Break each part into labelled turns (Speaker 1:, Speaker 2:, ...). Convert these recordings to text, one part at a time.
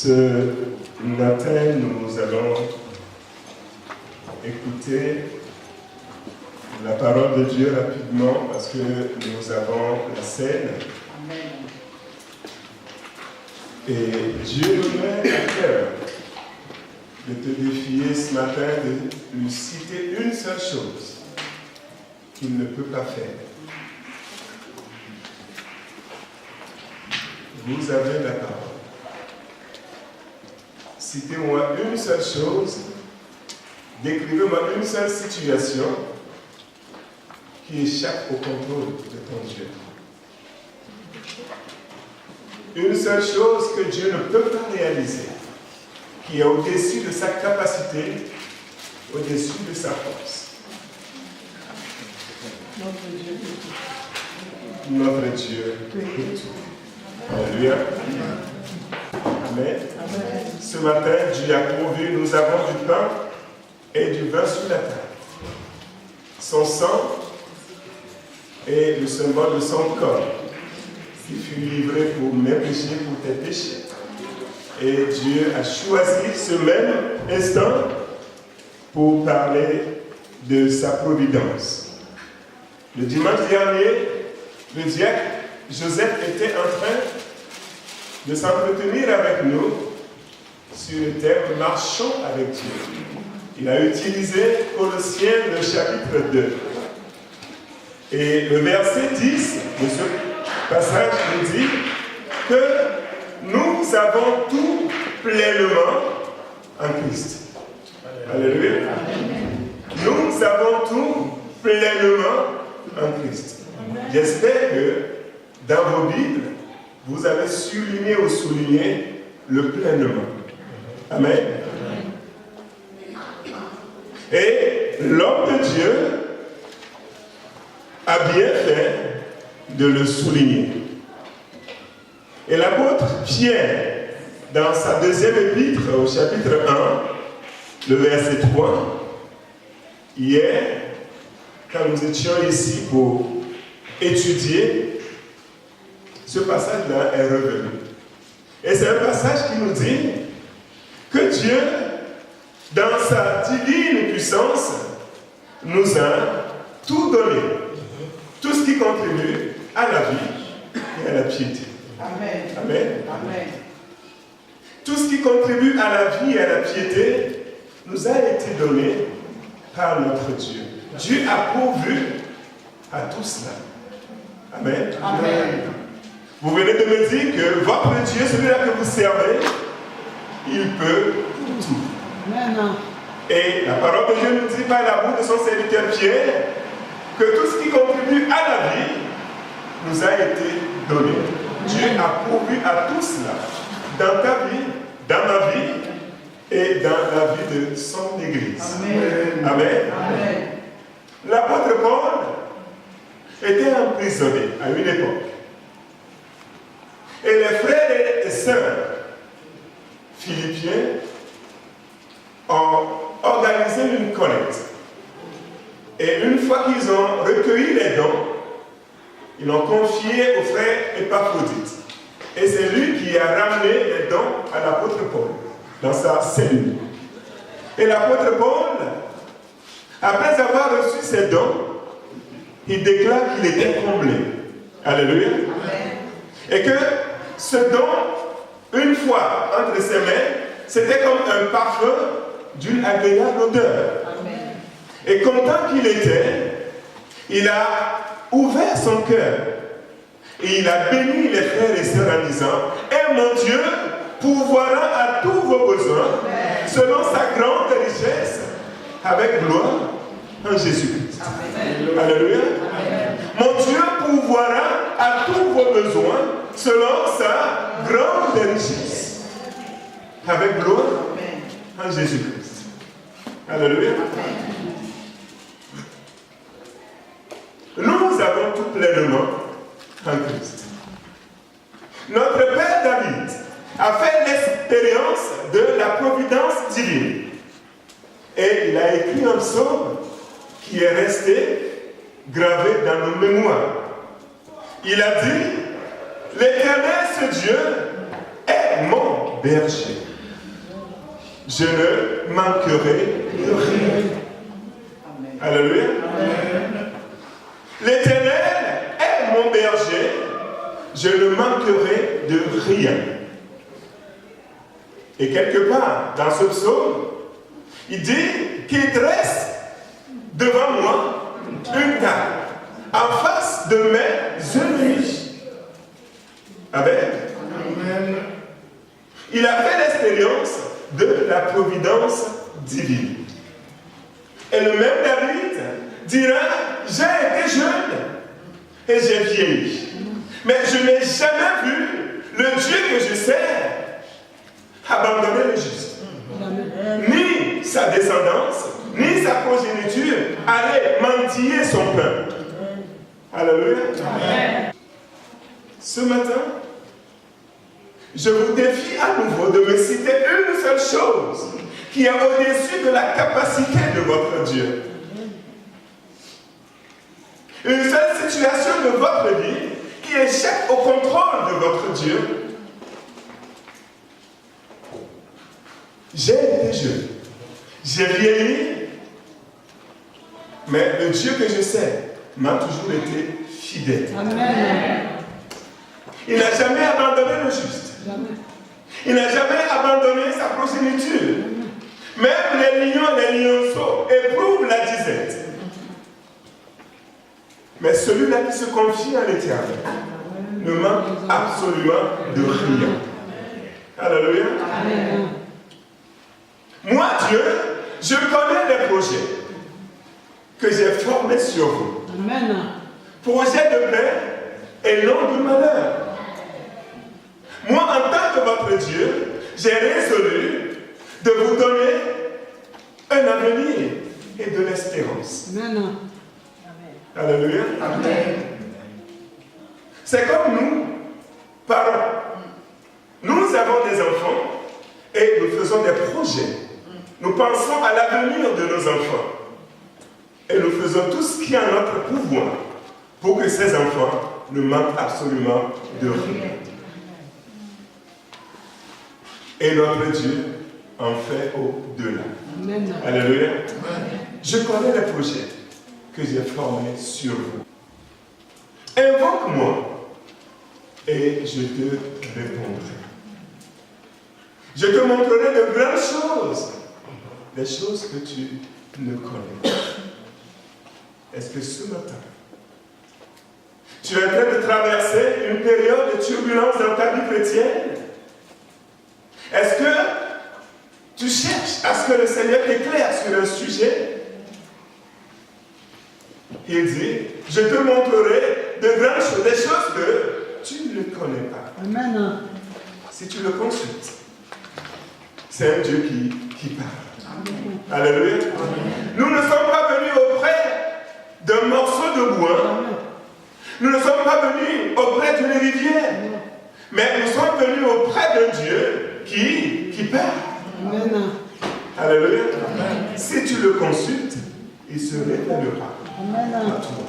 Speaker 1: Ce matin, nous allons écouter la parole de Dieu rapidement parce que nous avons la scène. Et Dieu nous met à cœur de te défier ce matin, de lui citer une seule chose qu'il ne peut pas faire. Vous avez la parole. Citez-moi une seule chose, décrivez-moi une seule situation qui échappe au contrôle de ton Dieu. Une seule chose que Dieu ne peut pas réaliser, qui est au-dessus de sa capacité, au-dessus de sa force. Notre Dieu peut tout. Alléluia. Amen. Ce matin, Dieu a pourvu, nous avons du pain et du vin sur la table. Son sang est le symbole de son corps, qui fut livré pour mes péchés, pour tes péchés. Et Dieu a choisi ce même instant pour parler de sa providence. Le dimanche dernier, le diacre Joseph était en train de s'entretenir avec nous sur le thème « Marchons avec Dieu ». Il a utilisé Colossiens, le chapitre 2. Et le verset 10 de ce passage nous dit que nous avons tout pleinement en Christ. Alléluia. Nous avons tout pleinement en Christ. J'espère que dans vos Bibles, vous avez souligné ou souligné le pleinement. Amen. Et l'homme de Dieu a bien fait de le souligner. Et l'apôtre Pierre, dans sa deuxième épître, au chapitre 1, le verset 3, hier, quand nous étions ici pour étudier, ce passage-là est revenu. Et c'est un passage qui nous dit que Dieu, dans sa divine puissance, nous a tout donné. Tout ce qui contribue à la vie et à la piété. Amen. Amen. Amen. Tout ce qui contribue à la vie et à la piété nous a été donné par notre Dieu. Dieu a pourvu à tout cela. Amen. Amen. Vous venez de me dire que votre Dieu, celui-là que vous servez, il peut tout. Amen. Et la parole de Dieu nous dit par la bouche de son serviteur Pierre que tout ce qui contribue à la vie nous a été donné. Dieu a pourvu à tout cela dans ta vie, dans ma vie et dans la vie de son Église. Amen. Amen. Amen. L'apôtre Paul était emprisonné à une époque. Et les frères et sœurs philippiens ont organisé une collecte. Et une fois qu'ils ont recueilli les dons, ils l'ont confié au frère Épaphrodite. Et c'est lui qui a ramené les dons à l'apôtre Paul dans sa cellule. Et l'apôtre Paul, après avoir reçu ces dons, il déclare qu'il était comblé. Alléluia. Et que ce don, une fois entre ses mains, c'était comme un parfum d'une agréable odeur. Et content qu'il était, il a ouvert son cœur et il a béni les frères et sœurs en disant « Et mon Dieu pourvoira à tous vos besoins selon sa grande richesse avec gloire en Jésus-Christ. » Alléluia. Mon Dieu pourvoira à tous vos besoins selon sa grande richesse avec gloire en Jésus-Christ. Alléluia. Nous avons tout pleinement en Christ. Notre Père David a fait l'expérience de la providence divine. Et il a écrit un psaume qui est resté gravé dans nos mémoires. Il a dit « L'Éternel, ce Dieu, est mon mon berger. Je ne manquerai de rien. Alléluia. L'Éternel est mon berger, je ne manquerai de rien. Et quelque part, dans ce psaume, il dit qu'il dresse devant moi une table en face de mes ennemis. Amen. Amen. Il a fait l'expérience de la providence divine. Et le même David dira, j'ai été jeune et j'ai vieilli. Mais je n'ai jamais vu le Dieu que je sers abandonner le juste. Ni sa descendance, ni sa progéniture aller mendier son pain. Alléluia. Ce matin, je vous défie à nouveau de me citer une seule chose qui est au-dessus de la capacité de votre Dieu. Une seule situation de votre vie qui échappe au contrôle de votre Dieu. J'ai été jeune, j'ai vieilli, mais le Dieu que je sais m'a toujours été fidèle. Amen. Il n'a jamais abandonné le juste. Jamais. Il n'a jamais abandonné sa progéniture. Même les lions et les lionceaux éprouvent la disette. Mais celui-là qui se confie à l'Éternel ne manque absolument de rien. Alléluia. Amen. Moi, Dieu, je connais les projets que j'ai formés sur vous. Amen. Projets de paix et non de malheur. Moi, en tant que votre Dieu, j'ai résolu de vous donner un avenir et de l'espérance. Amen. Alléluia. Amen. C'est comme nous, parents. Nous avons des enfants et nous faisons des projets. Nous pensons à l'avenir de nos enfants. Et nous faisons tout ce qui est en notre pouvoir pour que ces enfants ne manquent absolument de rien. Et notre Dieu en fait au-delà. Alléluia. Je connais les projets que j'ai formés sur vous. Invoque-moi et je te répondrai. Je te montrerai de grandes choses, des choses que tu ne connais pas. Est-ce que ce matin, tu es en train de traverser une période de turbulence dans ta vie chrétienne? Est-ce que tu cherches à ce que le Seigneur t'éclaire sur un sujet? Il dit, je te montrerai de grandes choses, des choses que tu ne connais pas. Amen. Si tu le consultes, c'est un Dieu qui parle. Amen. Alléluia. Amen. Nous ne sommes pas venus auprès d'un morceau de bois. Nous ne sommes pas venus auprès d'une rivière. Mais nous sommes venus auprès d'un Dieu qui parle. Amen. Alléluia. Amen. Si tu le consultes, il se révélera à toi.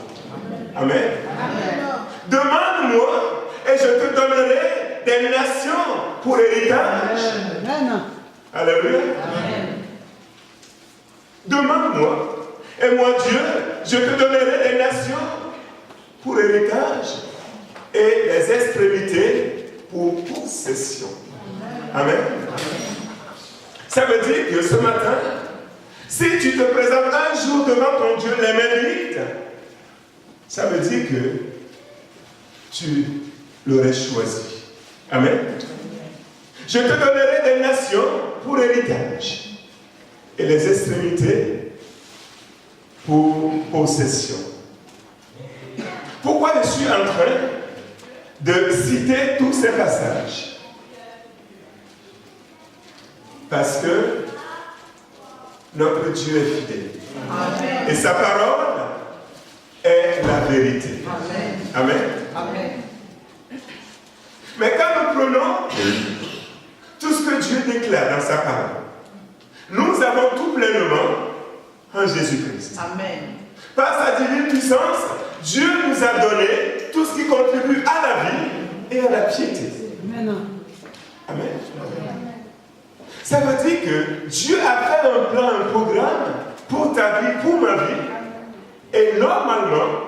Speaker 1: Amen. Amen. Demande-moi et je te donnerai des nations pour héritage. Amen. Alléluia. Amen. Demande-moi et moi Dieu, je te donnerai des nations pour héritage et les extrémités pour possession. Amen. Ça veut dire que ce matin, si tu te présentes un jour devant ton Dieu les mains vides, ça veut dire que tu l'aurais choisi. Amen. Je te donnerai des nations pour héritage et les extrémités pour possession. Pourquoi je suis en train de citer tous ces passages? Parce que notre Dieu est fidèle. Amen. Et sa parole est la vérité. Amen. Amen. Amen. Mais quand nous prenons tout ce que Dieu déclare dans sa parole, nous avons tout pleinement en Jésus-Christ. Amen. Par sa divine puissance, Dieu nous a donné tout ce qui contribue à la vie et à la piété. Amen. Amen. Amen. Ça veut dire que Dieu a fait un plan, un programme pour ta vie, pour ma vie. Et normalement,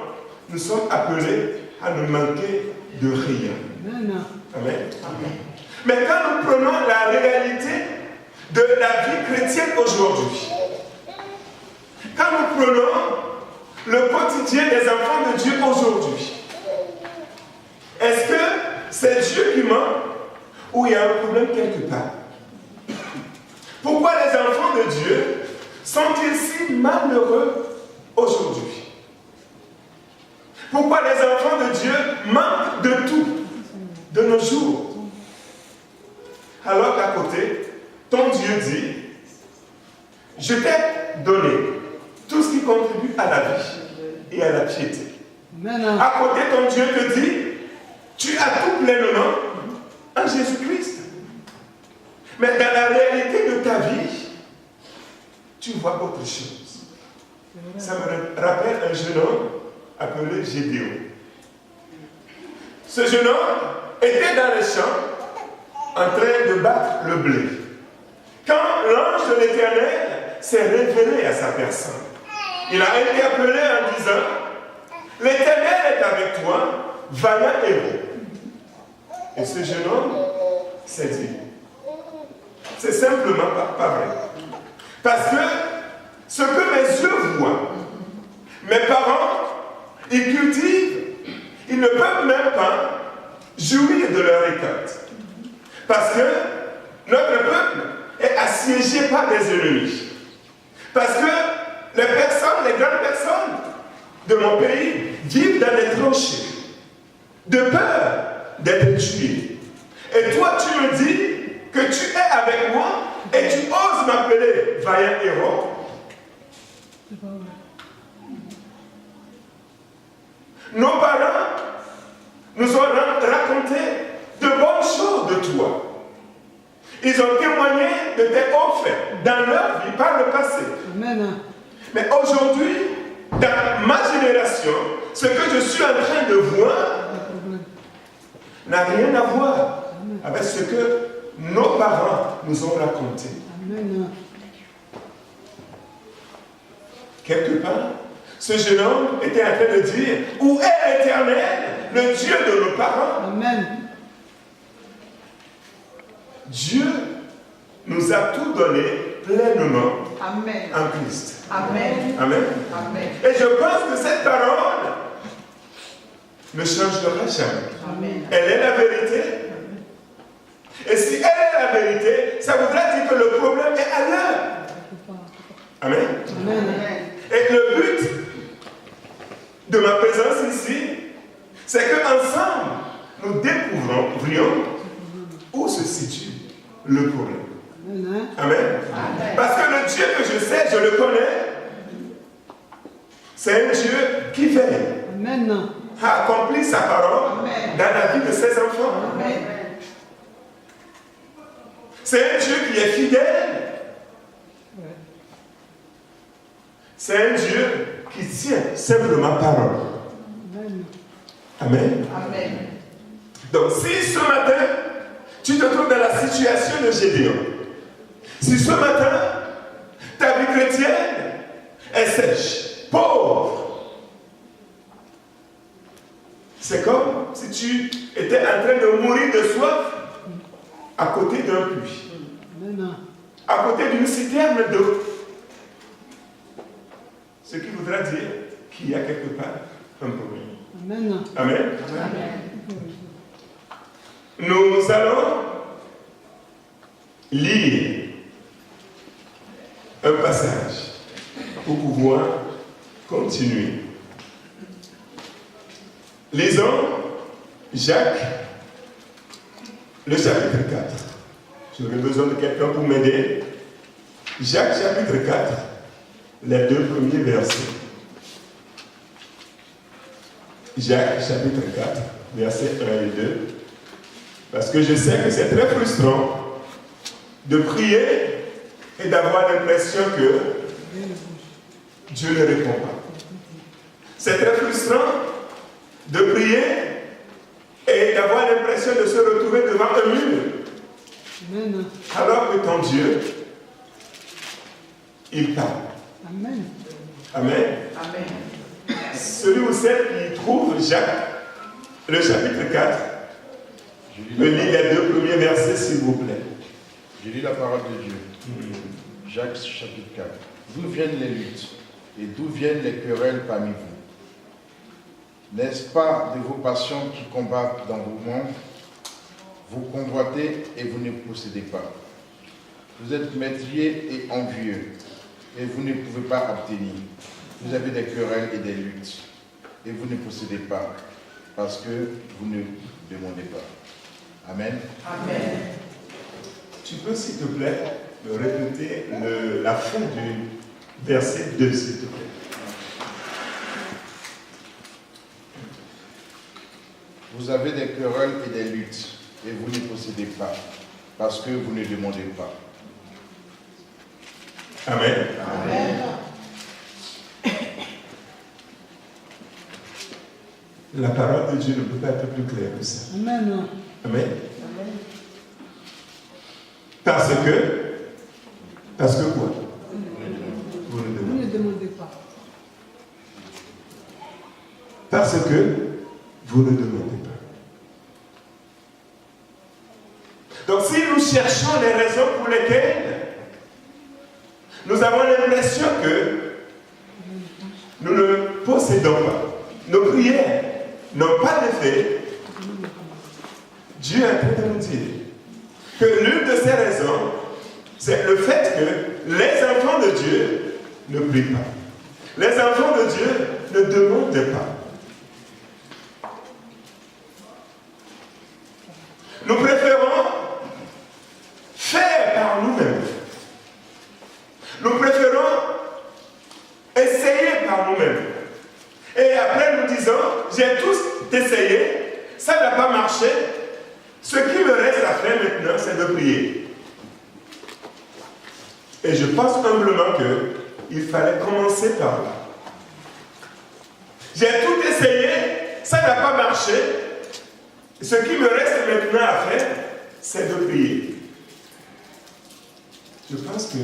Speaker 1: nous sommes appelés à ne manquer de rien. Amen. Amen. Mais quand nous prenons la réalité de la vie chrétienne aujourd'hui, quand nous prenons le quotidien des enfants de Dieu aujourd'hui, est-ce que c'est Dieu qui ment ou il y a un problème quelque part? Pourquoi les enfants de Dieu sont-ils si malheureux aujourd'hui? Pourquoi les enfants de Dieu manquent de tout de nos jours? Alors qu'à côté, ton Dieu dit, je t'ai donné tout ce qui contribue à la vie et à la piété. À côté, ton Dieu te dit, tu as tout pleinement en Jésus-Christ. Mais dans la réalité de ta vie, tu vois autre chose. Ça me rappelle un jeune homme appelé Gédéon. Ce jeune homme était dans les champs en train de battre le blé. Quand l'ange de l'Éternel s'est révélé à sa personne, il a été appelé en disant, l'Éternel est avec toi, vaillant héros. Et ce jeune homme s'est dit, c'est simplement pas vrai. Parce que ce que mes yeux voient, mes parents, ils cultivent, ils ne peuvent même pas jouir de leur récolte. Parce que notre peuple est assiégé par des ennemis. Parce que les personnes, les grandes personnes de mon pays vivent dans des tranchées, de peur d'être tués. Et toi, tu me dis que tu es avec moi et tu oses m'appeler vaillant héros. Nos parents nous ont raconté de bonnes choses de toi. Ils ont témoigné de tes hauts faits dans leur vie par le passé. Amen. Mais aujourd'hui, dans ma génération, ce que je suis en train de voir n'a rien à voir avec ce que nos parents nous ont raconté. Amen. Quelque part, ce jeune homme était en train de dire, où est l'Éternel, le Dieu de nos parents? Amen. Dieu nous a tout donné pleinement. Amen. En Christ. Amen. Amen. Amen. Et je pense que cette parole ne changera jamais. Amen. Elle est la vérité. Et si elle est la vérité, ça voudrait dire que le problème est ailleurs. Amen. Amen. Et le but de ma présence ici, c'est qu'ensemble, nous découvrions où se situe le problème. Amen. Amen. Parce que le Dieu que je sais, je le connais, c'est un Dieu qui veille à accomplir sa parole dans la vie de ses enfants. Amen. C'est un Dieu qui est fidèle. C'est un Dieu qui tient simplement parole. Amen. Amen. Donc si ce matin, tu te trouves dans la situation de Gédéon, si ce matin, ta vie chrétienne est sèche, pauvre, c'est comme si tu étais en train de mourir de soif à côté d'un puits, à côté d'une citerne d'eau. Ce qui voudra dire qu'il y a quelque part un problème. Amen. Amen. Amen. Nous allons lire un passage pour pouvoir continuer. Lisons Jacques, le chapitre 4. J'aurais besoin de quelqu'un pour m'aider. Jacques, chapitre 4, les 2 premiers versets. Jacques, chapitre 4, versets 1 et 2. Parce que je sais que c'est très frustrant de prier et d'avoir l'impression que Dieu ne répond pas. C'est très frustrant de prier et d'avoir l'impression de se retrouver devant un mur.
Speaker 2: Amen.
Speaker 1: Alors que ton Dieu, il parle.
Speaker 2: Amen.
Speaker 1: Amen.
Speaker 3: Amen.
Speaker 1: Celui ou celle qui trouve Jacques, le chapitre 4, me lit les 2 premiers versets, s'il vous plaît.
Speaker 4: Je lis la parole de Dieu. Jacques chapitre 4. D'où viennent les luttes et d'où viennent les querelles parmi vous? N'est-ce pas de vos passions qui combattent dans vos membres? Vous convoitez et vous ne possédez pas. Vous êtes métiers et envieux et vous ne pouvez pas obtenir. Vous avez des querelles et des luttes et vous ne possédez pas parce que vous ne demandez pas. Amen.
Speaker 3: Amen.
Speaker 1: Tu peux, s'il te plaît, me répéter la fin du verset 2, s'il te plaît.
Speaker 4: Vous avez des querelles et des luttes et vous ne possédez pas parce que vous ne demandez pas.
Speaker 1: Amen.
Speaker 3: Amen.
Speaker 1: La parole de Dieu ne peut pas être plus claire que ça.
Speaker 2: Amen.
Speaker 1: Amen. Parce que quoi? Vous ne
Speaker 2: Vous
Speaker 1: demandez
Speaker 2: ne demandez pas.
Speaker 1: Parce que vous ne demandez pas. Donc si nous cherchons les raisons pour lesquelles nous avons l'impression que nous ne possédons pas, nos prières n'ont pas d'effet, Dieu est en train de nous dire que l'une de ces raisons, c'est le fait que les enfants de Dieu ne prient pas. Les enfants de Dieu ne demandent pas. Nous préférons faire par nous-mêmes. Nous préférons essayer par nous-mêmes. Et après nous disons, j'ai tous essayé, ça n'a pas marché. Ce qui me reste à faire maintenant, c'est de prier. Et je pense humblement qu'il fallait commencer par là. J'ai tout essayé, ça n'a pas marché. Ce qui me reste maintenant à faire, c'est de prier. Je pense que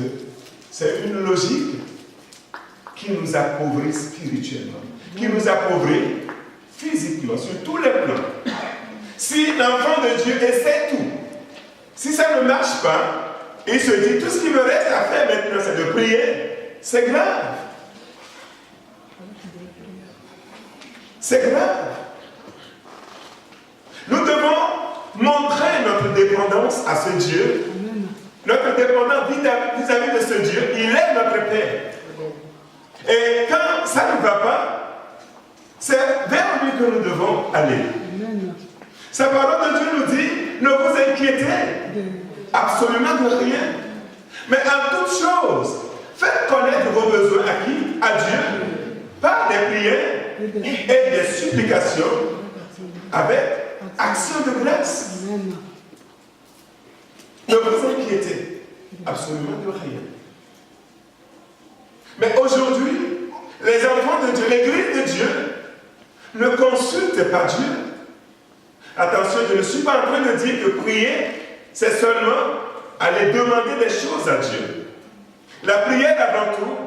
Speaker 1: c'est une logique qui nous appauvrit spirituellement, qui nous appauvrit physiquement, sur tous les plans. Si l'enfant de Dieu essaie tout, si ça ne marche pas, il se dit, tout ce qui me reste à faire maintenant, c'est de prier, c'est grave. C'est grave. Nous devons montrer notre dépendance à ce Dieu.
Speaker 2: Amen.
Speaker 1: Notre dépendance vis-à-vis de ce Dieu, il est notre Père. Et quand ça ne va pas, c'est vers lui que nous devons aller.
Speaker 2: Amen.
Speaker 1: Sa parole de Dieu nous dit, ne vous inquiétez absolument de rien. Mais en toute chose, faites connaître vos besoins à qui? À Dieu, par des prières et des supplications, avec action de grâce.
Speaker 2: Amen.
Speaker 1: Ne vous inquiétez absolument de rien. Mais aujourd'hui, les enfants de Dieu, l'Église de Dieu, ne consultent pas Dieu. Attention, je ne suis pas en train de dire que prier, c'est seulement aller demander des choses à Dieu. La prière, avant tout,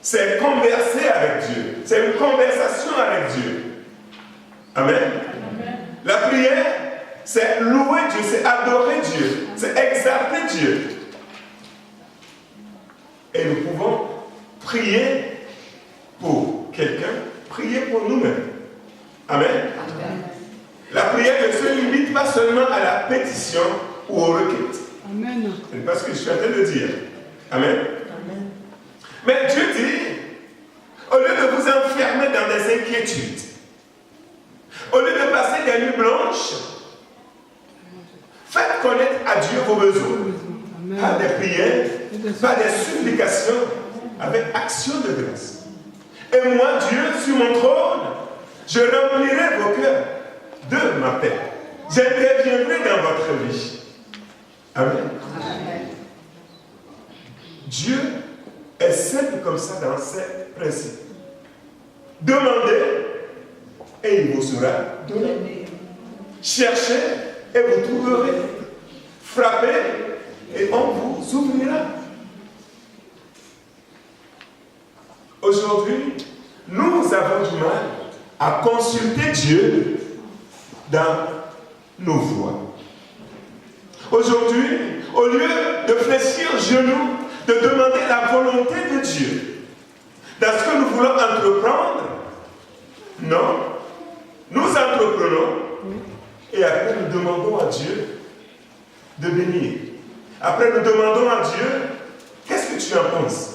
Speaker 1: c'est converser avec Dieu. C'est une conversation avec Dieu. Amen.
Speaker 3: Amen.
Speaker 1: La prière, c'est louer Dieu, c'est adorer Dieu, c'est exalter Dieu. Et nous pouvons prier pour quelqu'un, prier pour nous-mêmes. Amen.
Speaker 3: Amen.
Speaker 1: La prière ne se limite pas seulement à la pétition ou aux requêtes.
Speaker 2: Amen.
Speaker 1: C'est pas ce que je suis en train de dire. Amen.
Speaker 3: Amen.
Speaker 1: Mais Dieu dit, au lieu de vous enfermer dans des inquiétudes, au lieu de passer des nuits blanches, faites connaître à Dieu vos besoins.
Speaker 2: Amen.
Speaker 1: Par des prières, par des supplications, avec action de grâce. Et moi, Dieu, sur mon trône, je remplirai vos cœurs de ma paix. J'interviendrai dans votre vie. Amen.
Speaker 3: Amen.
Speaker 1: Dieu est simple comme ça dans ses principes. Demandez et il vous sera donné. Cherchez et vous trouverez. Frappez et on vous ouvrira. Aujourd'hui, nous avons du mal à consulter Dieu dans nos voies. Aujourd'hui, au lieu de fléchir genoux, de demander la volonté de Dieu dans ce que nous voulons entreprendre, non, nous entreprenons et après nous demandons à Dieu de bénir. Après nous demandons à Dieu, qu'est-ce que tu en penses?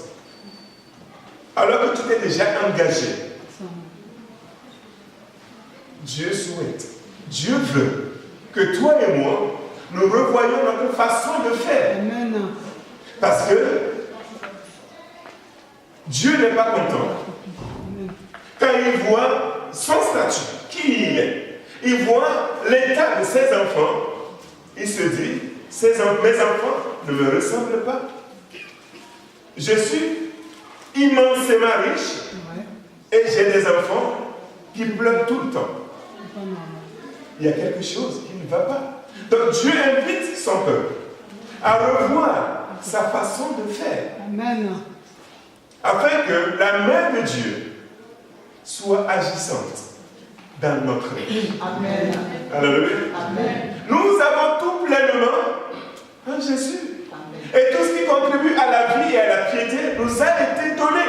Speaker 1: Alors que tu t'es déjà engagé. Dieu souhaite, Dieu veut que toi et moi, nous revoyons notre façon de faire.
Speaker 2: Amen.
Speaker 1: Parce que Dieu n'est pas content. Quand il voit son statut, qui il est, il voit l'état de ses enfants, il se dit, mes enfants ne me ressemblent pas. Je suis immensément riche et j'ai des enfants qui pleurent tout le temps. Il y a quelque chose qui ne va pas. Donc Dieu invite son peuple à revoir sa façon de faire.
Speaker 2: Amen.
Speaker 1: Afin que la main de Dieu soit agissante dans notre vie.
Speaker 3: Amen.
Speaker 1: Alléluia.
Speaker 3: Amen.
Speaker 1: Nous avons tout pleinement en Jésus. Et tout ce qui contribue à la vie et à la piété nous a été donné.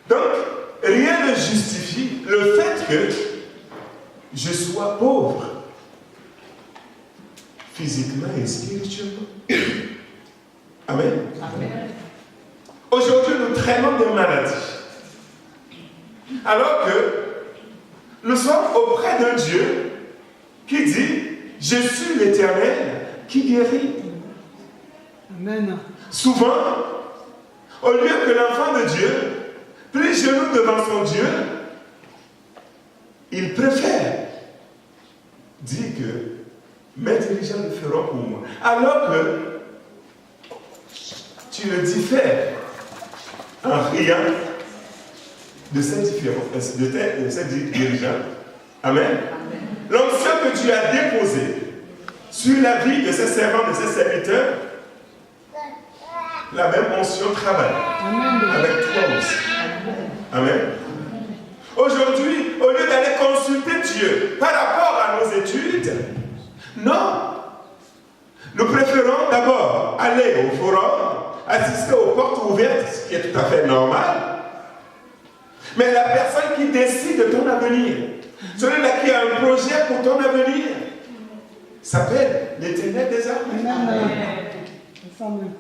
Speaker 1: Donc, rien ne justifie le fait que je sois pauvre, physiquement et spirituellement. Amen.
Speaker 3: Amen.
Speaker 1: Aujourd'hui, nous traînons des maladies. Alors que nous sommes auprès d'un Dieu qui dit, je suis l'Éternel qui guérit.
Speaker 2: Amen.
Speaker 1: Souvent, au lieu que l'enfant de Dieu plie genoux devant son Dieu, il préfère dire que mes dirigeants le feront pour moi. Alors que tu le diffères en riant de ces différents, de ces dirigeants. Amen. L'onction que tu as déposée sur la vie de ces servants, de ces serviteurs, la même onction travaille.
Speaker 2: Amen.
Speaker 1: Avec toi aussi. Amen. Aujourd'hui, au lieu d'aller consulter Dieu par rapport à nos études, non. Nous préférons d'abord aller au forum, assister aux portes ouvertes, ce qui est tout à fait normal. Mais la personne qui décide de ton avenir, celui-là qui a un projet pour ton avenir, s'appelle l'Éternel des armées.
Speaker 2: Amen.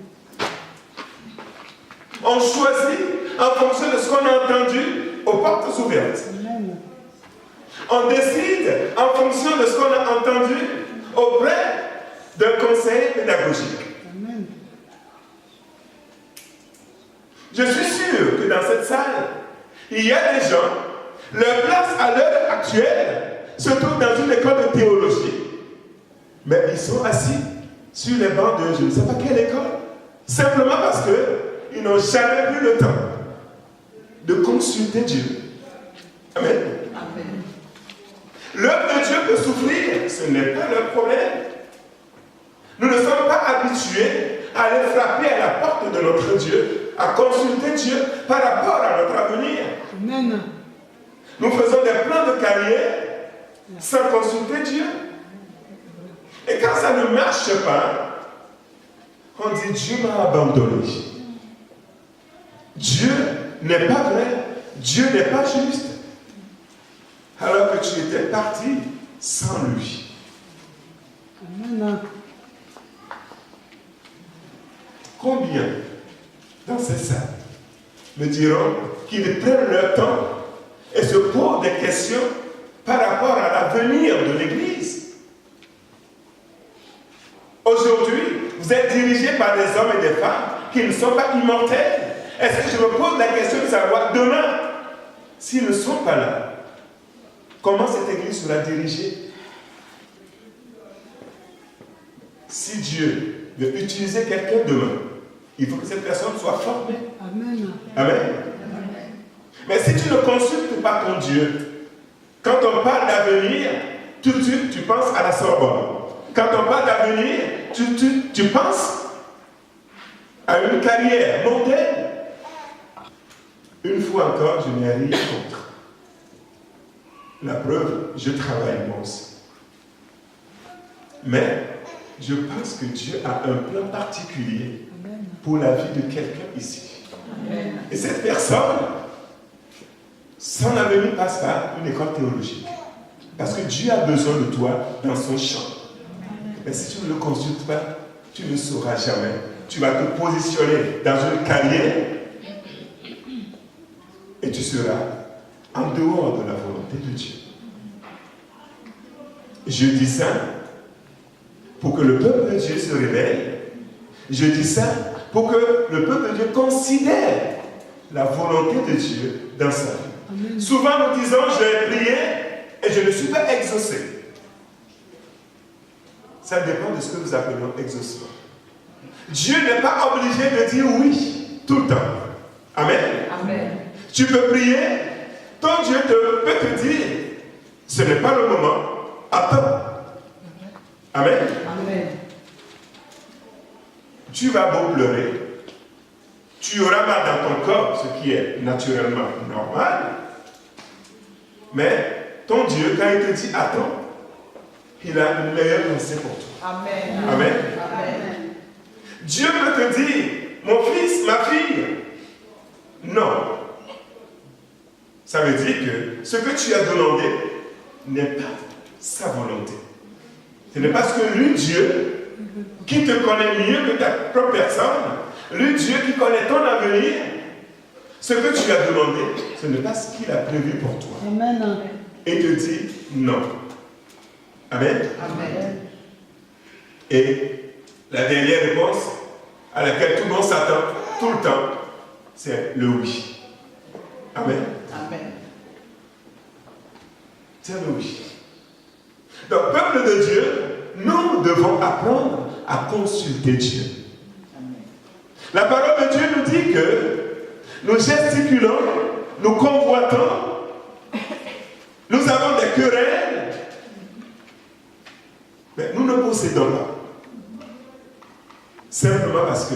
Speaker 1: On choisit en fonction de ce qu'on a entendu aux portes ouvertes.
Speaker 2: Amen.
Speaker 1: On décide en fonction de ce qu'on a entendu auprès d'un conseil pédagogique.
Speaker 2: Amen.
Speaker 1: Je suis sûr que dans cette salle, il y a des gens, leur place à l'heure actuelle se trouve dans une école de théologie. Mais ils sont assis sur les bancs de je ne sais pas quelle école. Simplement parce qu'ils n'ont jamais eu le temps de consulter Dieu. Amen.
Speaker 3: Amen.
Speaker 1: L'œuvre de Dieu peut souffrir, ce n'est pas leur problème. Nous ne sommes pas habitués à aller frapper à la porte de notre Dieu, à consulter Dieu par rapport à notre avenir.
Speaker 2: Amen.
Speaker 1: Nous faisons des plans de carrière sans consulter Dieu. Et quand ça ne marche pas, on dit Dieu m'a abandonné. Dieu n'est pas vrai. Dieu n'est pas juste. Alors que tu étais parti sans lui.
Speaker 2: Amen.
Speaker 1: Combien dans ces salles me diront qu'ils prennent leur temps et se posent des questions par rapport à l'avenir de l'Église? Aujourd'hui, vous êtes dirigés par des hommes et des femmes qui ne sont pas immortels. Est-ce que je me pose la question de savoir demain, s'ils ne sont pas là, comment cette Église sera dirigée? Si Dieu veut utiliser quelqu'un demain, il faut que cette personne soit formée.
Speaker 2: Amen.
Speaker 1: Amen. Mais si tu ne consultes pas ton Dieu, quand on parle d'avenir, tout de suite tu penses à la Sorbonne. Quand on parle d'avenir, tu penses à une carrière mondaine. Une fois encore, je n'ai rien contre. La preuve, je travaille moi aussi. Mais je pense que Dieu a un plan particulier pour la vie de quelqu'un ici.
Speaker 3: Amen.
Speaker 1: Et cette personne, son avenir passe par une école théologique. Parce que Dieu a besoin de toi dans son champ. Mais si tu ne le consultes pas, tu ne sauras jamais. Tu vas te positionner dans une carrière et tu seras en dehors de la volonté de Dieu. Je dis ça pour que le peuple de Dieu se réveille. Je dis ça pour que le peuple de Dieu considère la volonté de Dieu dans sa vie.
Speaker 2: Amen.
Speaker 1: Souvent nous disons, je vais prier et je ne suis pas exaucé. Ça dépend de ce que nous appelons exaucement. Dieu n'est pas obligé de dire oui tout le temps. Amen.
Speaker 3: Amen.
Speaker 1: Tu peux prier, ton Dieu peut te dire, ce n'est pas le moment, attends. Amen.
Speaker 3: Amen.
Speaker 1: Tu vas beau pleurer, tu auras mal dans ton corps, ce qui est naturellement normal, mais ton Dieu, quand il te dit attends, il a une meilleure pensée pour toi.
Speaker 3: Amen.
Speaker 1: Amen.
Speaker 3: Amen.
Speaker 1: Dieu peut te dire, mon fils, ma fille, non. Ça veut dire que ce que tu as demandé n'est pas sa volonté. Ce n'est pas ce que lui, Dieu, qui te connaît mieux que ta propre personne, lui, Dieu qui connaît ton avenir, ce que tu as demandé, ce n'est pas ce qu'il a prévu pour toi.
Speaker 2: Amen.
Speaker 1: Et te dit non. Amen.
Speaker 3: Amen.
Speaker 1: Et la dernière réponse à laquelle tout le monde s'attend tout le temps, c'est le oui. Amen.
Speaker 3: Amen.
Speaker 1: C'est le oui. Donc, peuple de Dieu, nous devons apprendre à consulter Dieu. La parole de Dieu nous dit que nous gesticulons, nous convoitons, nous avons des querelles, mais nous ne possédons pas. Simplement parce que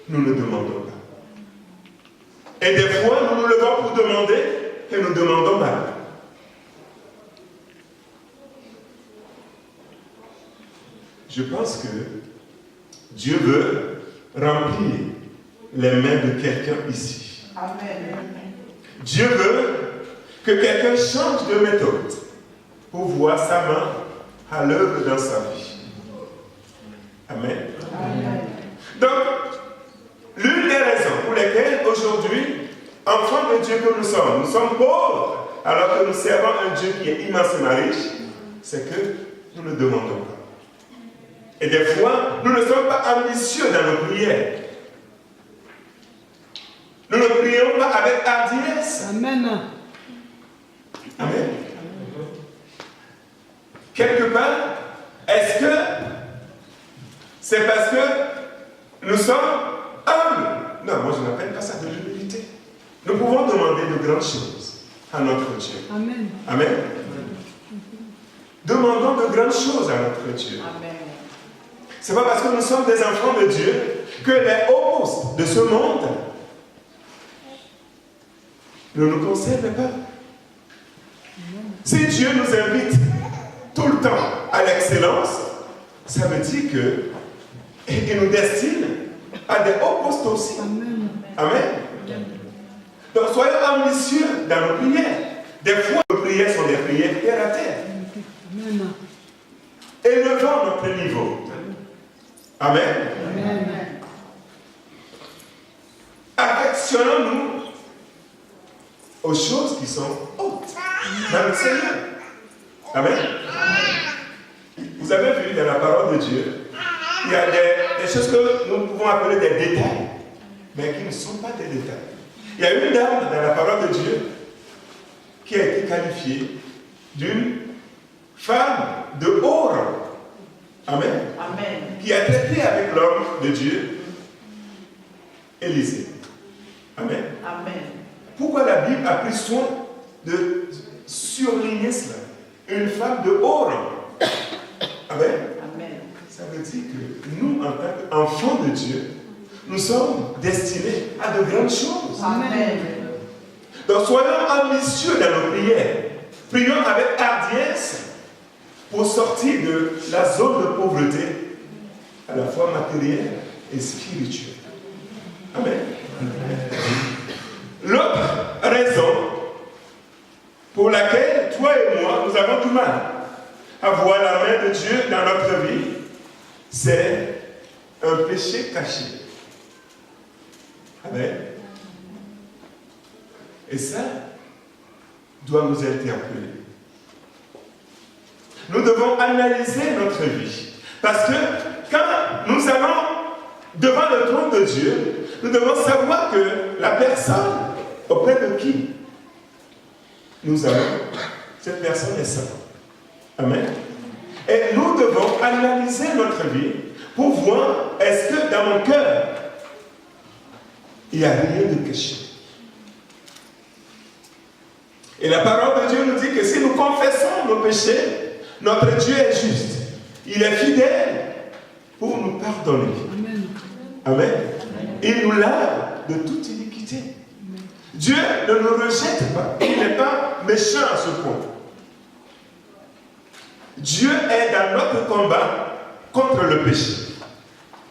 Speaker 1: nous ne demandons pas. Et des fois, nous nous levons pour demander et nous demandons mal. Je pense que Dieu veut remplir les mains de quelqu'un ici.
Speaker 3: Amen.
Speaker 1: Dieu veut que quelqu'un change de méthode pour voir sa main à l'œuvre dans sa vie. Amen.
Speaker 3: Amen.
Speaker 1: Donc, l'une des raisons pour lesquelles aujourd'hui, enfants de Dieu que nous sommes pauvres, alors que nous servons un Dieu qui est immensément riche, c'est que nous ne demandons pas. Et des fois, nous ne sommes pas ambitieux dans nos prières. Nous ne prions pas avec hardiesse.
Speaker 2: Amen.
Speaker 1: Amen. Quelque part, est-ce que c'est parce que nous sommes humbles? Non, moi je n'appelle pas ça de l'humilité. Nous pouvons demander de grandes choses à notre Dieu.
Speaker 2: Amen.
Speaker 1: Amen. Demandons de grandes choses à notre Dieu.
Speaker 3: Amen.
Speaker 1: C'est pas parce que nous sommes des enfants de Dieu que les hauts postes de ce monde ne nous concernent pas. Si Dieu nous invite tout le temps à l'excellence, ça veut dire qu'il nous destine à des hauts postes aussi.
Speaker 2: Amen.
Speaker 1: Amen. Donc soyons ambitieux dans nos prières. Des fois, nos prières sont des prières terre à terre.
Speaker 2: Amen.
Speaker 1: Élevons notre niveau. Amen.
Speaker 2: Amen.
Speaker 1: Affectionnons-nous aux choses qui sont hautes dans le Seigneur. Amen. Vous avez vu dans la parole de Dieu, il y a des choses que nous pouvons appeler des détails, mais qui ne sont pas des détails. Il y a une dame dans la parole de Dieu qui a été qualifiée d'une femme de haut rang. Amen.
Speaker 3: Amen.
Speaker 1: Qui a traité avec l'homme de Dieu, Élisée. Amen.
Speaker 3: Amen.
Speaker 1: Pourquoi la Bible a pris soin de surligner cela? Une femme de haut rang. Amen.
Speaker 3: Amen.
Speaker 1: Ça veut dire que nous, en tant qu'enfants de Dieu, nous sommes destinés à de grandes choses.
Speaker 3: Amen.
Speaker 1: Donc soyons ambitieux dans nos prières. Prions avec hardiesse pour sortir de la zone de pauvreté, à la fois matérielle et spirituelle. Amen. L'autre raison pour laquelle toi et moi, nous avons du mal à voir la main de Dieu dans notre vie, c'est un péché caché. Amen. Et ça doit nous interpeller. Nous devons analyser notre vie. Parce que quand nous allons devant le trône de Dieu, nous devons savoir que la personne auprès de qui nous allons, cette personne est sainte. Amen. Et nous devons analyser notre vie pour voir est-ce que dans mon cœur, il n'y a rien de caché. Et la parole de Dieu nous dit que si nous confessons nos péchés, notre Dieu est juste. Il est fidèle pour nous pardonner.
Speaker 2: Amen.
Speaker 1: Amen. Il nous lave de toute iniquité. Dieu ne nous rejette pas. Il n'est pas méchant à ce point. Dieu est dans notre combat contre le péché.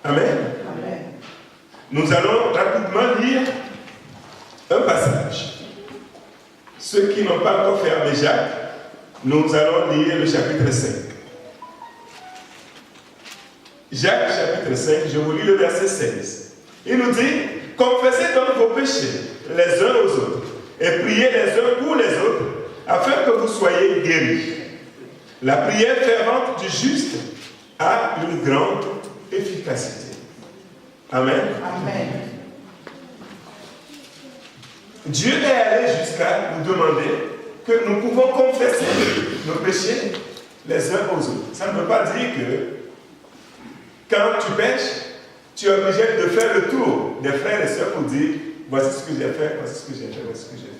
Speaker 1: Amen.
Speaker 3: Amen.
Speaker 1: Nous allons rapidement lire un passage. Ceux qui n'ont pas encore fermé Jacques, nous allons lire le chapitre 5. Jacques chapitre 5, je vous lis le verset 16. Il nous dit, confessez donc vos péchés les uns aux autres et priez les uns pour les autres afin que vous soyez guéris. La prière fervente du juste a une grande efficacité. Amen.
Speaker 3: Amen.
Speaker 1: Dieu est allé jusqu'à nous demander que nous pouvons confesser nos péchés les uns aux autres. Ça ne veut pas dire que quand tu pêches, tu es obligé de faire le tour des frères et sœurs pour dire voici ce que j'ai fait, voici ce que j'ai fait, voici ce que j'ai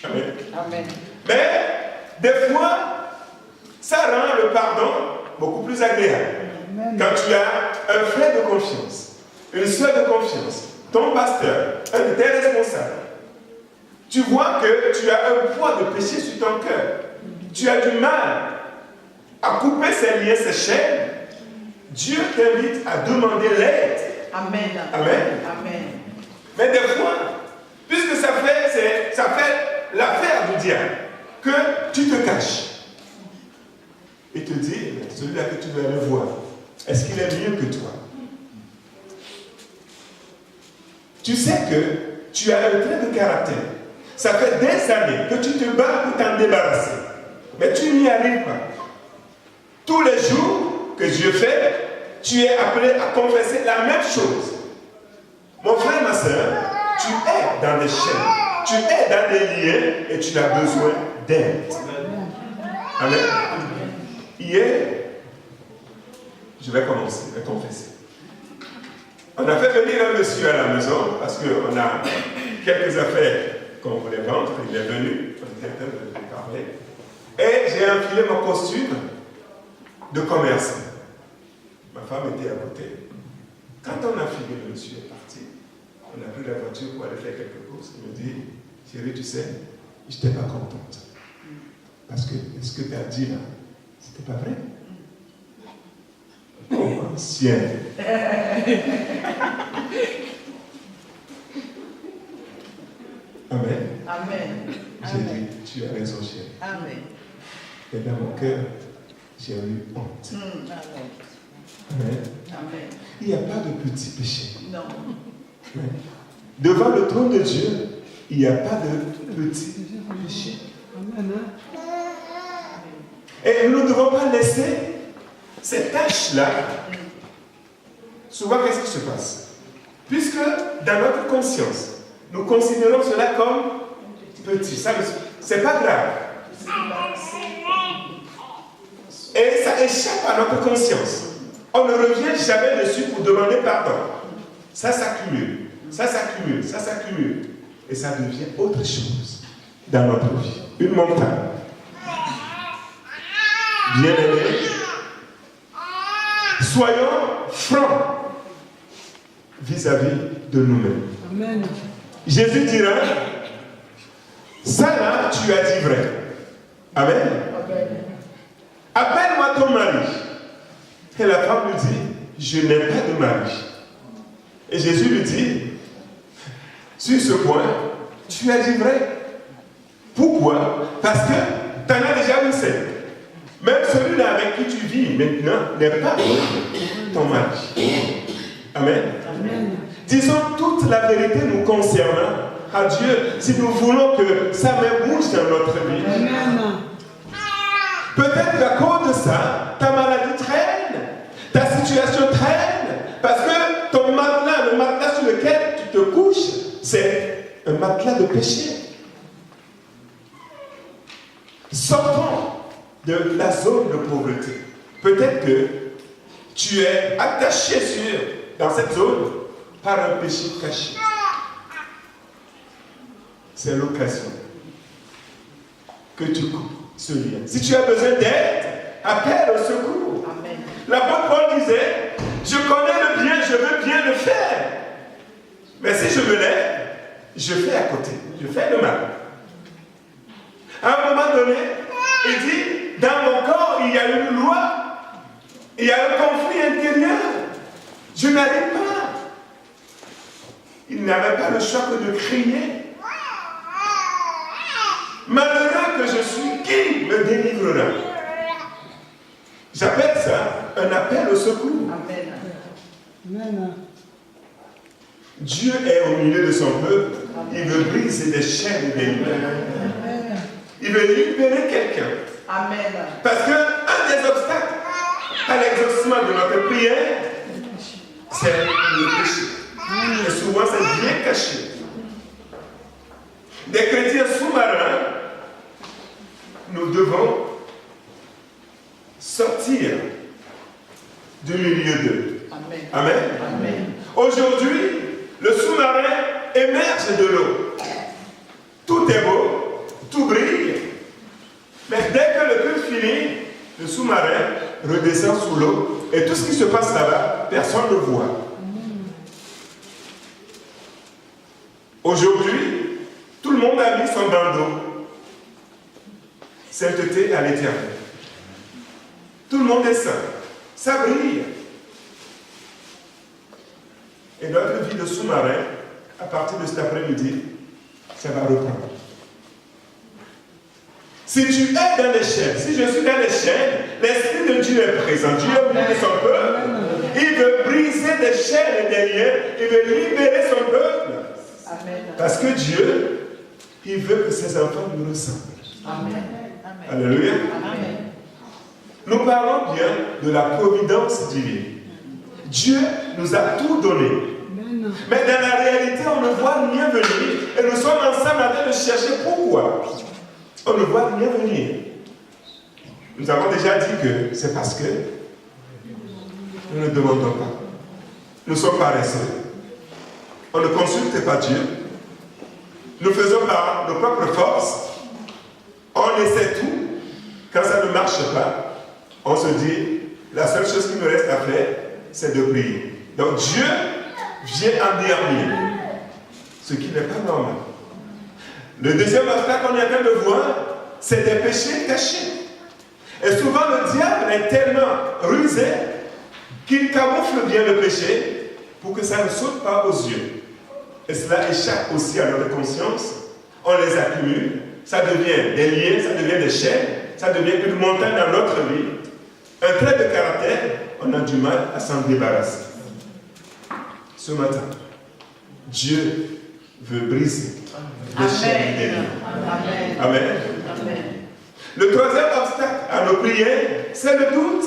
Speaker 1: fait. Amen.
Speaker 3: Amen.
Speaker 1: Mais des fois, ça rend le pardon beaucoup plus agréable.
Speaker 2: Amen.
Speaker 1: Quand tu as un frère de confiance, une sœur de confiance, ton pasteur, un de tes responsables, tu vois que tu as un poids de péché sur ton cœur. Tu as du mal à couper ces liens, ces chaînes. Dieu t'invite à demander l'aide.
Speaker 3: Amen.
Speaker 1: Amen.
Speaker 3: Amen.
Speaker 1: Mais des fois, puisque ça fait l'affaire du diable, que tu te caches. Et te dis, celui-là que tu veux aller voir, est-ce qu'il est mieux que toi? Tu sais que tu as un trait de caractère. Ça fait des années que tu te bats pour t'en débarrasser. Mais tu n'y arrives pas. Tous les jours que Dieu fait, tu es appelé à confesser la même chose. Mon frère, ma soeur, tu es dans des chaînes, tu es dans des liens et tu as besoin d'aide. Amen. Hier, je vais commencer à confesser. On a fait venir un monsieur à la maison parce qu'on a quelques affaires qu'on voulait vendre. Il est venu, on était en train de parler. Et j'ai enfilé mon costume de commerçant. Ma femme était à côté. Quand on a filé, le monsieur est parti. On a pris la voiture pour aller faire quelque chose. Il me dit, chérie, tu sais, je n'étais pas contente. Parce que ce que tu as dit là, c'était pas vrai. Oh, ancien. Amen.
Speaker 3: Amen.
Speaker 1: J'ai dit, tu as raison, chérie.
Speaker 3: Amen.
Speaker 1: Et dans mon cœur, j'ai eu honte.
Speaker 3: Amen.
Speaker 1: Amen.
Speaker 3: Amen.
Speaker 1: Il n'y a pas de petit péché.
Speaker 3: Non.
Speaker 1: Amen. Devant le trône de Dieu, il n'y a pas de petit péché.
Speaker 2: Amen.
Speaker 1: Et nous ne devons pas laisser ces tâches-là. Souvent, qu'est-ce qui se passe? Puisque dans notre conscience, nous considérons cela comme petit. Ça, c'est pas grave. Et ça échappe à notre conscience. On ne revient jamais dessus pour demander pardon. Ça s'accumule, ça s'accumule, ça s'accumule. Et ça devient autre chose dans notre vie. Une montagne. Bien-aimé, soyons francs vis-à-vis de nous-mêmes.
Speaker 2: Amen.
Speaker 1: Jésus dira, ça là, tu as dit vrai. Amen. Appelle-moi ton mari. Et la femme lui dit, je n'ai pas de mari. Et Jésus lui dit, sur ce point, tu as dit vrai. Pourquoi? Parce que tu en as déjà eu 7. Même celui-là avec qui tu vis maintenant n'est pas ton mari. Amen.
Speaker 2: Amen.
Speaker 1: Disons toute la vérité nous concernant à Dieu si nous voulons que sa main bouge dans notre vie.
Speaker 2: Amen.
Speaker 1: Peut-être qu'à cause de ça, ta maladie traîne, ta situation traîne, parce que ton matelas, le matelas sur lequel tu te couches, c'est un matelas de péché. Sortons de la zone de pauvreté. Peut-être que tu es attaché dans cette zone par un péché caché. C'est l'occasion que tu coupes ce lien. Si tu as besoin d'aide, appelle au secours.
Speaker 3: Amen.
Speaker 1: L'apôtre Paul disait, je connais le bien, je veux bien le faire. Mais si je me lève, je fais à côté, je fais le mal. À un moment donné, il dit, dans mon corps, il y a une loi, il y a un conflit intérieur. Je n'arrive pas. Il n'avait pas le choix que de crier. Malheureux que je suis, qui me délivrera? J'appelle ça un appel au secours.
Speaker 3: Amen.
Speaker 2: Amen.
Speaker 1: Dieu est au milieu de son peuple. Il veut briser des chaînes et des liens. Il veut libérer quelqu'un.
Speaker 3: Amen.
Speaker 1: Parce qu'un des obstacles à l'exaucement de notre prière, c'est le péché. Et souvent, c'est bien caché. Des chrétiens sous-marins, nous devons sortir du milieu d'eux.
Speaker 3: Amen.
Speaker 1: Amen.
Speaker 3: Amen.
Speaker 1: Aujourd'hui, le sous-marin émerge de l'eau. Tout est beau, tout brille. Mais dès que le culte finit, le sous-marin redescend sous l'eau. Et tout ce qui se passe là-bas, personne ne le voit. Aujourd'hui, tout le monde a mis son bandeau. Sainteté à l'Éternel. Tout le monde est saint. Ça brille. Et notre vie de sous-marin, à partir de cet après-midi, ça va reprendre. Si tu es dans les chaînes, si je suis dans les chaînes, l'Esprit de Dieu est présent. Dieu est au milieu de son peuple. Il veut briser des chaînes et des liens. Il veut libérer son peuple.
Speaker 3: Amen.
Speaker 1: Parce que Dieu, il veut que ses enfants nous ressemblent.
Speaker 3: Amen.
Speaker 1: Alléluia.
Speaker 3: Amen.
Speaker 1: Nous parlons bien de la providence divine. Dieu nous a tout donné.
Speaker 2: Amen.
Speaker 1: Mais dans la réalité, on ne voit rien venir. Et nous sommes ensemble en train de chercher pourquoi. On ne voit rien venir. Nous avons déjà dit que c'est parce que nous ne demandons pas. Nous sommes paresseux. On ne consulte pas Dieu. Nous faisons par nos propres forces. On essaie tout. Quand ça ne marche pas, on se dit, la seule chose qui me reste à faire, c'est de prier. Donc Dieu vient en dernier. Ce qui n'est pas normal. Le deuxième obstacle qu'on est en train de voir, c'est des péchés cachés. Et souvent le diable est tellement rusé qu'il camoufle bien le péché pour que ça ne saute pas aux yeux. Et cela échappe aussi à notre conscience. On les accumule, ça devient des liens, ça devient des chaînes, ça devient une montagne dans notre vie. Un trait de caractère, on a du mal à s'en débarrasser. Ce matin, Dieu veut briser les chaînes des liens.
Speaker 3: Amen.
Speaker 1: Amen.
Speaker 3: Amen.
Speaker 1: Le troisième obstacle à nos prières, c'est le doute.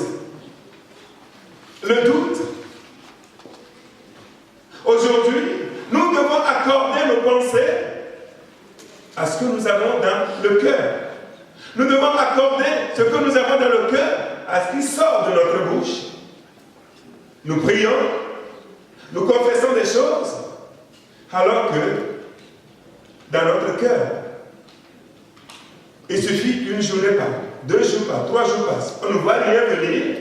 Speaker 1: Le doute. Aujourd'hui, nous devons accorder nos pensées à ce que nous avons dans le cœur. Nous devons accorder ce que nous avons dans le cœur à ce qui sort de notre bouche. Nous prions, nous confessons des choses, alors que dans notre cœur, il suffit qu'une journée passe, 2 jours passent, 3 jours passent, on ne voit rien venir.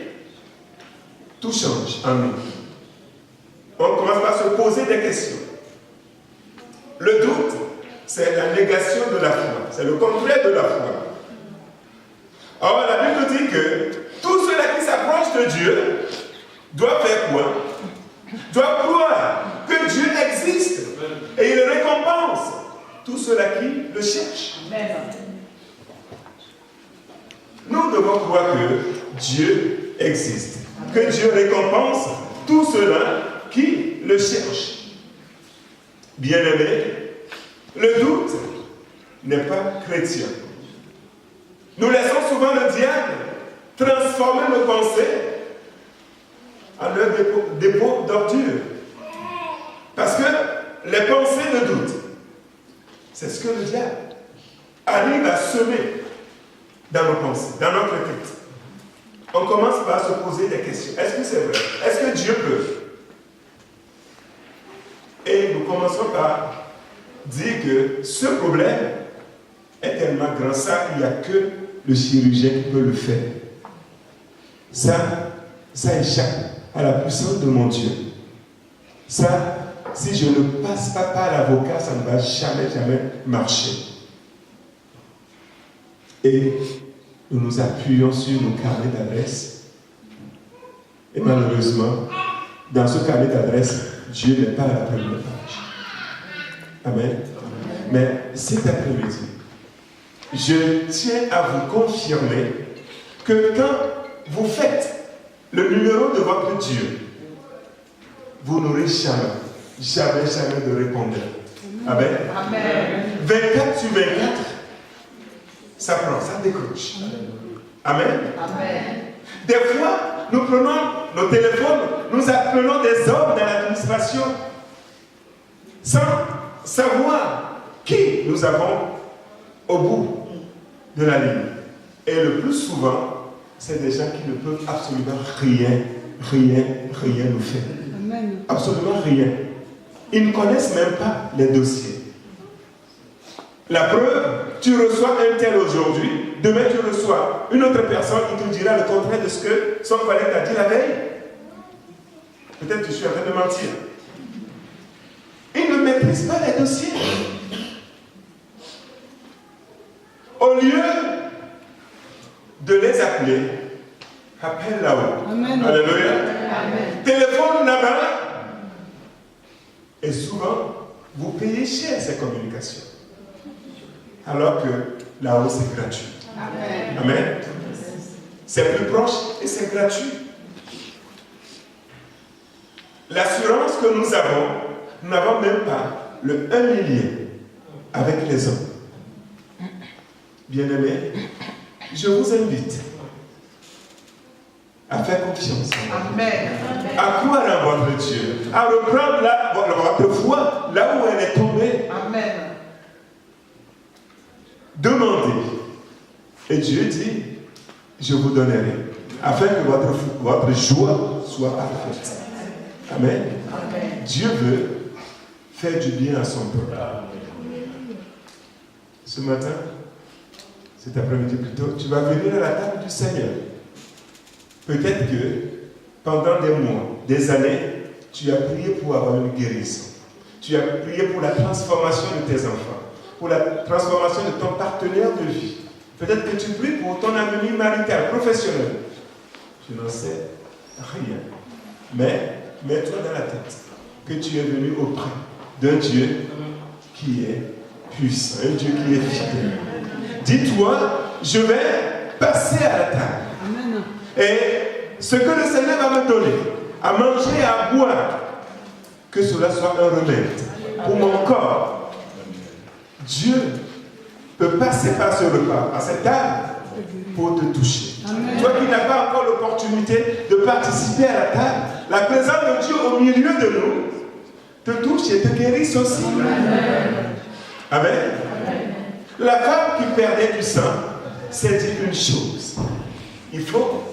Speaker 1: tout change en nous. On commence par se poser des questions. Le doute, c'est la négation de la foi. C'est le contraire de la foi. Or, la Bible nous dit que tous ceux-là qui s'approchent de Dieu doivent faire quoi? Doivent croire que Dieu existe et il récompense tous ceux-là qui le cherchent.
Speaker 3: Amen.
Speaker 1: Nous devons croire que Dieu existe, que Dieu récompense tous ceux-là qui le cherchent. Bien-aimés, le doute n'est pas chrétien. Nous laissons souvent le diable transformer nos pensées en leur dépôt d'ordures. Parce que les pensées de doute, c'est ce que le diable arrive à semer dans nos pensées, dans notre tête. On commence par se poser des questions. Est-ce que c'est vrai? Est-ce que Dieu peut? Et nous commençons par dire que ce problème est tellement grand. Ça, il n'y a que le chirurgien qui peut le faire. Ça échappe à la puissance de mon Dieu. Ça, si je ne passe pas par l'avocat, ça ne va jamais marcher. Et nous nous appuyons sur nos carnets d'adresse. Et malheureusement, dans ce carnet d'adresse, Dieu n'est pas à la première page. Amen. Mais cet après-midi, je tiens à vous confirmer que quand vous faites le numéro de votre Dieu, vous n'aurez jamais de répondeur. Amen.
Speaker 3: Amen.
Speaker 1: 24 sur 24, ça prend, ça décroche. Amen.
Speaker 3: Amen.
Speaker 1: Des fois, nous prenons nos téléphones, nous appelons des hommes dans l'administration sans savoir qui nous avons au bout de la ligne. Et le plus souvent, c'est des gens qui ne peuvent absolument rien nous faire.
Speaker 2: Amen.
Speaker 1: Absolument rien. Ils ne connaissent même pas les dossiers. La preuve, tu reçois un tel aujourd'hui, demain tu reçois une autre personne qui te dira le contraire de ce que son collègue t'a dit la veille. Peut-être que je suis en train de mentir. Ils ne maîtrisent pas les dossiers. Au lieu de les appeler, appelle là-haut.
Speaker 2: Amen.
Speaker 1: Alléluia.
Speaker 3: Amen.
Speaker 1: Téléphone là-bas. Et souvent, vous payez cher ces communications. Alors que là-haut, c'est gratuit.
Speaker 3: Amen.
Speaker 1: Amen. C'est plus proche et c'est gratuit. L'assurance que nous n'avons même pas le 1 million avec les hommes. Bien-aimés, je vous invite à faire confiance.
Speaker 3: Amen.
Speaker 1: À croire en votre Dieu. À reprendre votre foi là où elle est tombée.
Speaker 3: Amen.
Speaker 1: Demandez. Et Dieu dit, je vous donnerai. Afin que votre joie soit parfaite. Amen.
Speaker 3: Amen.
Speaker 1: Dieu veut faire du bien à son peuple. Ce matin, cet après-midi plutôt, tu vas venir à la table du Seigneur. Peut-être que pendant des mois, des années, tu as prié pour avoir une guérison. Tu as prié pour la transformation de tes enfants, pour la transformation de ton partenaire de vie. Peut-être que tu pries pour ton avenir marital, professionnel. Je n'en sais rien. Mais mets-toi dans la tête que tu es venu auprès d'un Dieu qui est puissant, un Dieu qui est fidèle. Dis-toi, je vais passer à la table.
Speaker 2: Amen.
Speaker 1: Et ce que le Seigneur va me donner, à manger et à boire, que cela soit un remède pour mon corps. Dieu peut passer par ce repas, à cette table, pour te toucher.
Speaker 2: Amen.
Speaker 1: Toi qui n'as pas encore l'opportunité de participer à la table, la présence de Dieu au milieu de nous te touche et te guérisse aussi. Amen. Amen. La femme qui perdait du sang s'est dit une chose. Il faut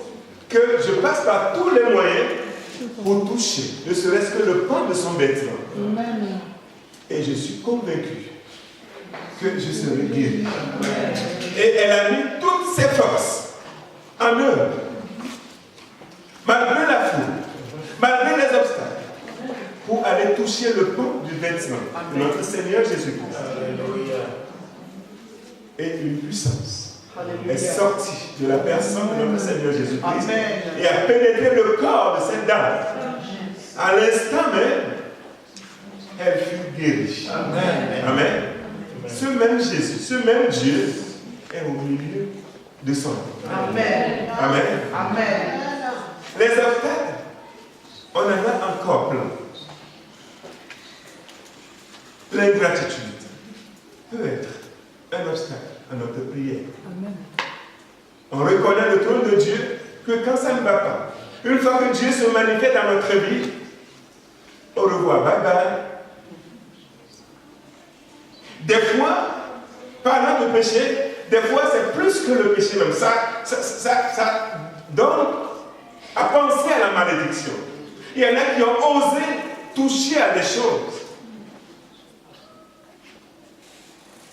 Speaker 1: que je passe par tous les moyens pour toucher, ne serait-ce que le pan de son vêtement.
Speaker 2: Amen.
Speaker 1: Et je suis convaincu que je serai guéri. Et elle a mis toutes ses forces en œuvre. Malgré la foule, aller toucher le pan du vêtement de notre Seigneur Jésus-Christ. Et une puissance est sortie de la personne de notre Seigneur Jésus-Christ et a pénétré le corps de cette dame. À l'instant même, elle fut guérie. Amen. Ce même Jésus, ce même Dieu est au milieu de son œuvre.
Speaker 3: Amen.
Speaker 1: Amen.
Speaker 3: Amen.
Speaker 1: Les obstacles, on en a encore plein. L'ingratitude peut être un obstacle à notre prière.
Speaker 2: Amen.
Speaker 1: On reconnaît le trône de Dieu que quand ça ne va pas, une fois que Dieu se manifeste dans notre vie, au revoir, bye bye. Des fois, parlant de péché, des fois c'est plus que le péché même. Ça donne à penser à la malédiction. Il y en a qui ont osé toucher à des choses.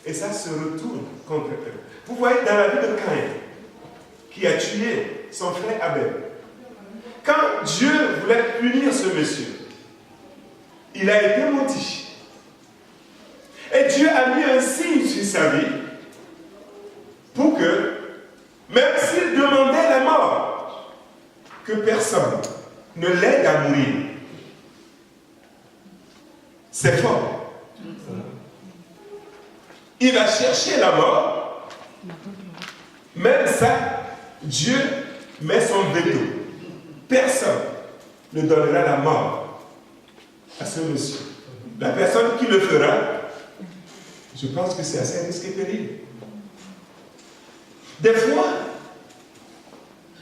Speaker 1: Et ça se retourne contre eux. Vous voyez dans la vie de Caïn, qui a tué son frère Abel. Quand Dieu voulait punir ce monsieur, il a été maudit. Et Dieu a mis un signe sur sa vie pour que, même s'il demandait la mort, que personne ne l'aide à mourir. C'est fort. Il va chercher la mort. Même ça, Dieu met son veto. Personne ne donnera la mort à ce monsieur. La personne qui le fera, je pense que c'est assez risqué et périlleux. Des fois,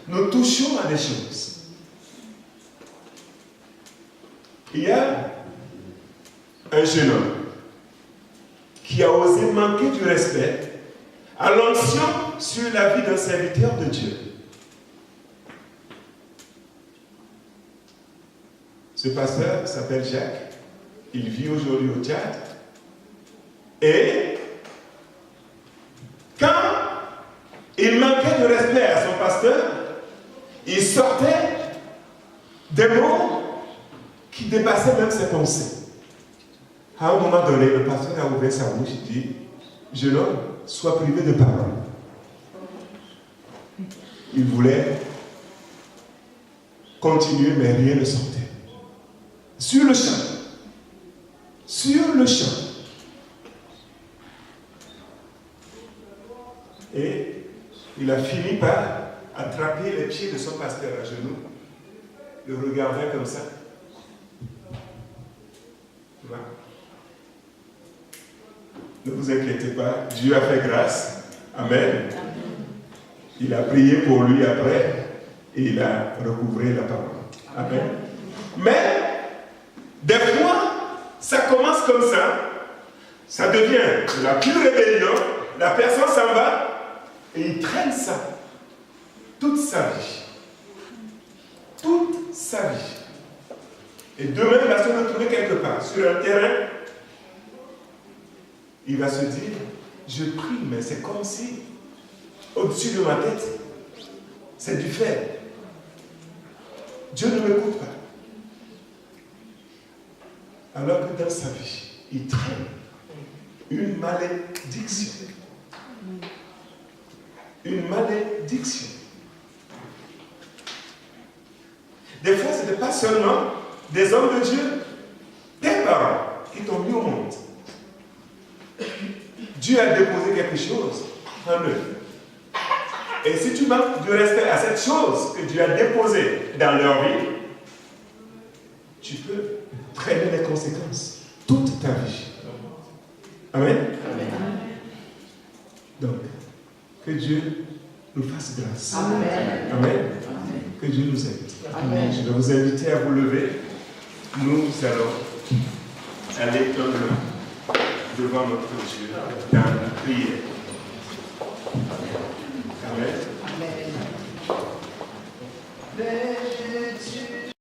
Speaker 1: nous touchons à des choses. Il y a un jeune homme qui a osé manquer du respect à l'onction sur la vie d'un serviteur de Dieu. Ce pasteur s'appelle Jacques. Il vit aujourd'hui au Tchad. Et quand il manquait de respect à son pasteur, il sortait des mots qui dépassaient même ses pensées. À un moment donné, le pasteur a ouvert sa bouche et dit, jeune homme, sois privé de parole. Il voulait continuer, mais rien ne sortait. Sur le champ. Sur le champ. Et il a fini par attraper les pieds de son pasteur à genoux, le regardait comme ça. Voilà. Ne vous inquiétez pas, Dieu a fait grâce. Amen. Il a prié pour lui après et il a recouvré la parole. Amen. Mais, des fois, ça commence comme ça devient de la pure rébellion, la personne s'en va et il traîne ça toute sa vie. Toute sa vie. Et demain, il va se retrouver quelque part, sur un terrain. Il va se dire, je prie, mais c'est comme si, au-dessus de ma tête, c'est du fer. Dieu ne m'écoute pas. Alors que dans sa vie, il traîne une malédiction. Une malédiction. Des fois, ce n'est pas seulement des hommes de Dieu, tes parents qui t'ont mis au monde. Dieu a déposé quelque chose en eux. Et si tu manques de respect à cette chose que Dieu a déposée dans leur vie, tu peux traîner les conséquences toute ta vie. Amen. Amen. Donc, que Dieu nous fasse grâce.
Speaker 3: Amen.
Speaker 1: Amen. Que Dieu nous aide. Amen. Je vais vous inviter à vous lever. Nous allons aller devant notre Dieu dans la prière. Amen.
Speaker 3: Amen.